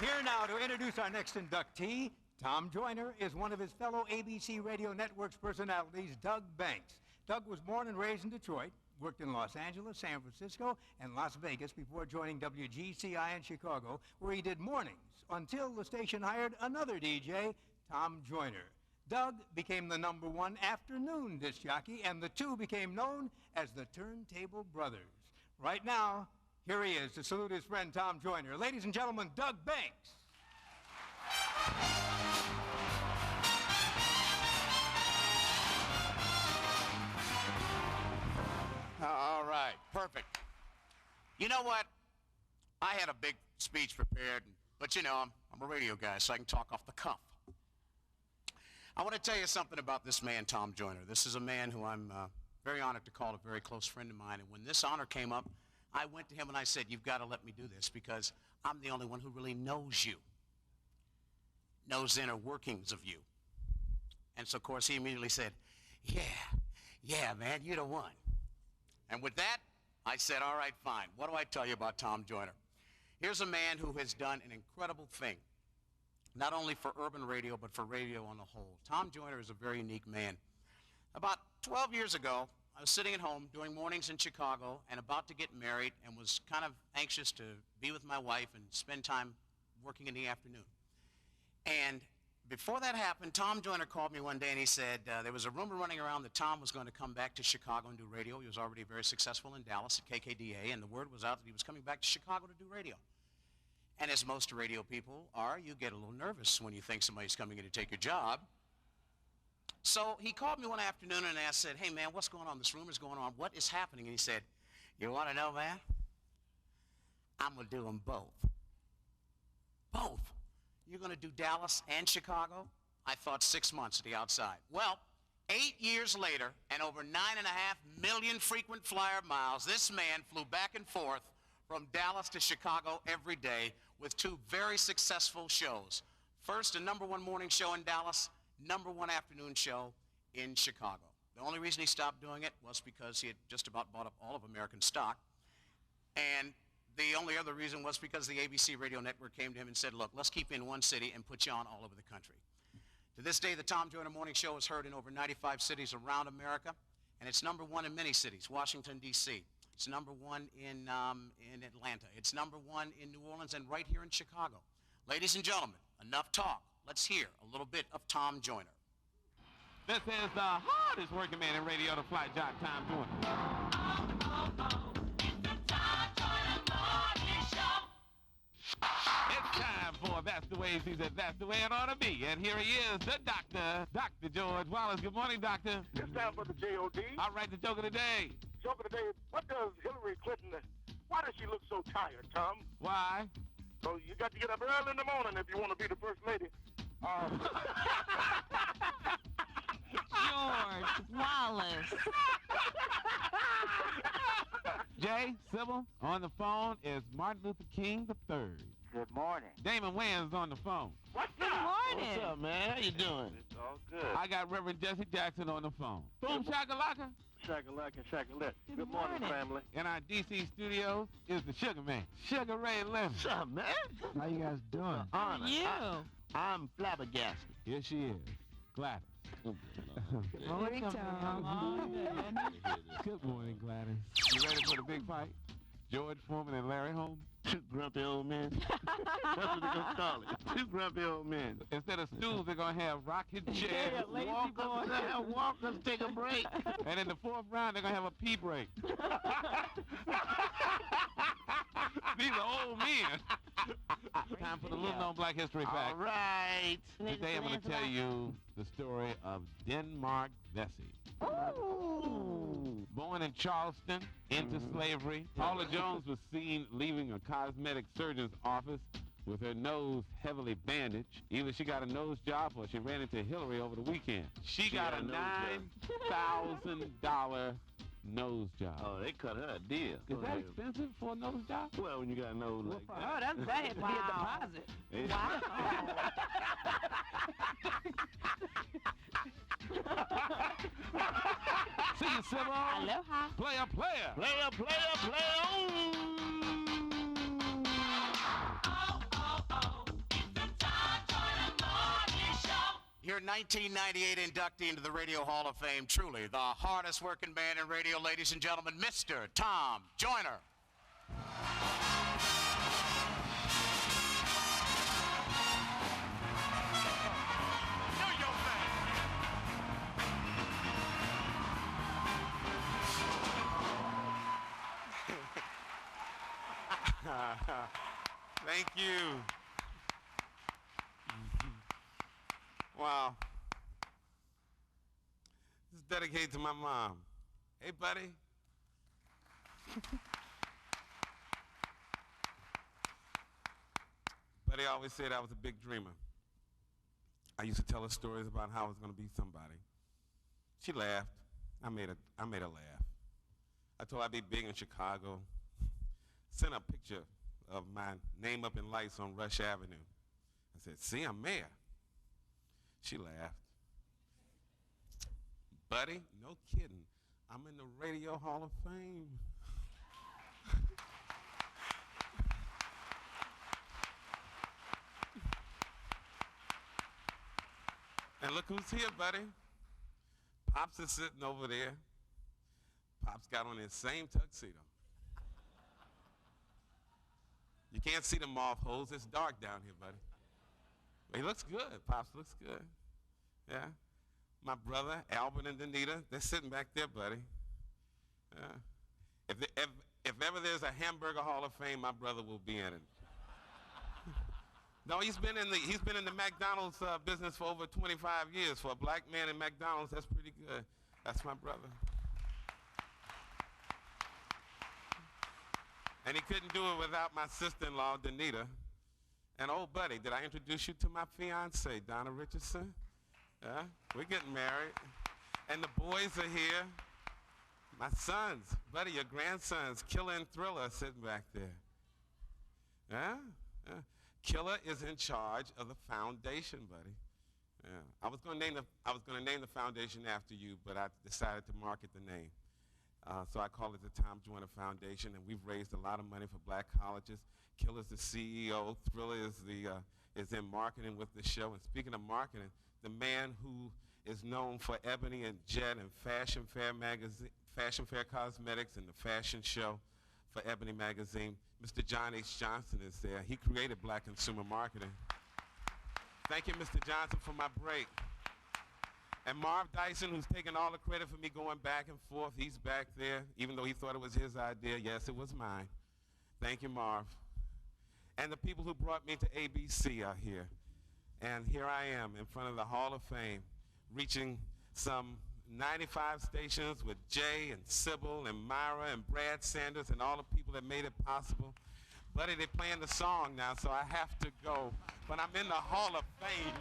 Here now to introduce our next inductee, Tom Joyner is one of his fellow ABC Radio Network's personalities, Doug Banks. Doug was born and raised in Detroit, worked in Los Angeles, San Francisco, and Las Vegas before joining WGCI in Chicago, where he did mornings until the station hired another DJ, Tom Joyner. Doug became the #1 afternoon disc jockey, and the two became known as the Turntable Brothers. Right now, here he is to salute his friend Tom Joyner. Ladies and gentlemen, Doug Banks. All right, perfect. You know what? I had a big speech prepared, but you know, I'm a radio guy, so I can talk off the cuff. I want to tell you something about this man, Tom Joyner. This is a man who I'm very honored to call a very close friend of mine, and when this honor came up, I went to him and I said, you've got to let me do this because I'm the only one who really knows you, knows the inner workings of you. And so, of course, he immediately said, yeah, man, you're the one. And with that, I said, all right, fine. What do I tell you about Tom Joyner? Here's a man who has done an incredible thing, not only for urban radio, but for radio on the whole. Tom Joyner is a very unique man. About 12 years ago, I was sitting at home doing mornings in Chicago and about to get married and was kind of anxious to be with my wife and spend time working in the afternoon. And before that happened, Tom Joyner called me one day and he said there was a rumor running around that Tom was going to come back to Chicago and do radio. He was already very successful in Dallas at KKDA, and the word was out that he was coming back to Chicago to do radio. And as most radio people are, you get a little nervous when you think somebody's coming in to take your job. So he called me one afternoon and I said, hey man, what's going on? This rumor's going on. What is happening? And he said, you want to know, man? I'm going to do them both. Both. You're going to do Dallas and Chicago? I thought 6 months at the outside. Well, 8 years later and over 9.5 million frequent flyer miles, this man flew back and forth from Dallas to Chicago every day with 2 very successful shows. First, a #1 morning show in Dallas, #1 afternoon show in Chicago. The only reason he stopped doing it was because he had just about bought up all of American stock. And the only other reason was because the ABC radio network came to him and said, look, let's keep you in one city and put you on all over the country. To this day, the Tom Joyner Morning Show is heard in over 95 cities around America, and it's #1 in many cities, Washington, D.C. It's #1 in Atlanta. It's #1 in New Orleans and right here in Chicago. Ladies and gentlemen, enough talk. Let's hear a little bit of Tom Joyner. This is the hardest working man in radio, the fly jock, Tom Joyner. It's the Tom Joyner Morning Show. It's time for That's the Way He Says That's the Way It Ought to Be. And here he is, the doctor, Dr. George Wallace. Good morning, doctor. It's time for the J.O.D. All right, the joke of the day. Joke of the day, what does Hillary Clinton, why does she look so tired, Tom? Why? So you got to get up early in the morning if you want to be the first lady. George Wallace. Jay, Sybil, on the phone is Martin Luther King III. Good morning. Damon Wayans on the phone. What's Good morning. What's up, man? How you doing? It's all good. I got Reverend Jesse Jackson on the phone. Boom shakalaka. Shakalaka, shakalaka. Good morning, morning. family. In our D.C. studios is the Sugar Man, Sugar Ray Leonard. What's up, man? How you guys doing? Honor. You. I'm flabbergasted. Here she is, Gladys. Good morning, Tom. Good morning, Gladys. You ready for the big fight? George Foreman and Larry Holmes? 2 grumpy old men. That's what they're gonna call it. 2 grumpy old men. Instead of stools, they're going to have rocking chairs. Yeah, lazy boy. Walkers take a break. And in the 4th round, they're going to have a pee break. These are old men. Time for the little known Black History fact. All right. Today I'm going to tell you the story of Denmark Vesey. Ooh. Born in Charleston, into slavery, Paula Jones was seen leaving a cosmetic surgeon's office with her nose heavily bandaged. Either she got a nose job or she ran into Hillary over the weekend. She got a $9,000 nose job. Oh, they cut her a deal. Is that expensive for a nose job? Well, when you got a nose like that. Oh, that had to be a deposit. Yeah. See you, Sybil. Aloha. Player. Player on. your 1998 inductee into the Radio Hall of Fame, truly the hardest working man in radio, ladies and gentlemen, Mr. Tom Joyner. Thank you. Wow. This is dedicated to my mom. Hey, buddy. Buddy always said I was a big dreamer. I used to tell her stories about how I was going to be somebody. She laughed. I made her laugh. I told her I'd be big in Chicago. Sent a picture of my name up in lights on Rush Avenue. I said, see, I'm mayor. She laughed. Buddy, no kidding. I'm in the Radio Hall of Fame. And look who's here, buddy. Pops is sitting over there. Pops got on his same tuxedo. You can't see the moth holes. It's dark down here, buddy. But he looks good. Pops looks good. Yeah. My brother, Albert and Danita, they're sitting back there, buddy. Yeah. If ever there's a hamburger Hall of Fame, my brother will be in it. No, he's been in the McDonald's business for over 25 years. For a black man in McDonald's, that's pretty good. That's my brother. And he couldn't do it without my sister-in-law, Danita. And oh, buddy, did I introduce you to my fiance, Donna Richardson? Yeah, we're getting married. And the boys are here. My sons, buddy, your grandsons, Killer and Thriller, are sitting back there. Yeah? Yeah. Killer is in charge of the foundation, buddy. Yeah. I was going to name the foundation after you, but I decided to market the name. So I call it the Tom Joyner Foundation, and we've raised a lot of money for black colleges. Killer's the CEO. Thriller is in marketing with the show. And speaking of marketing, the man who is known for Ebony and Jet and Fashion Fair magazine, Fashion Fair Cosmetics, and the fashion show for Ebony magazine, Mr. John H. Johnson is there. He created black consumer marketing. Thank you, Mr. Johnson, for my break. And Marv Dyson, who's taking all the credit for me going back and forth, he's back there, even though he thought it was his idea. Yes, it was mine. Thank you, Marv. And the people who brought me to ABC are here. And here I am in front of the Hall of Fame, reaching some 95 stations with Jay and Sybil and Myra and Brad Sanders and all the people that made it possible. Buddy, they're playing the song now, so I have to go. But I'm in the Hall of Fame.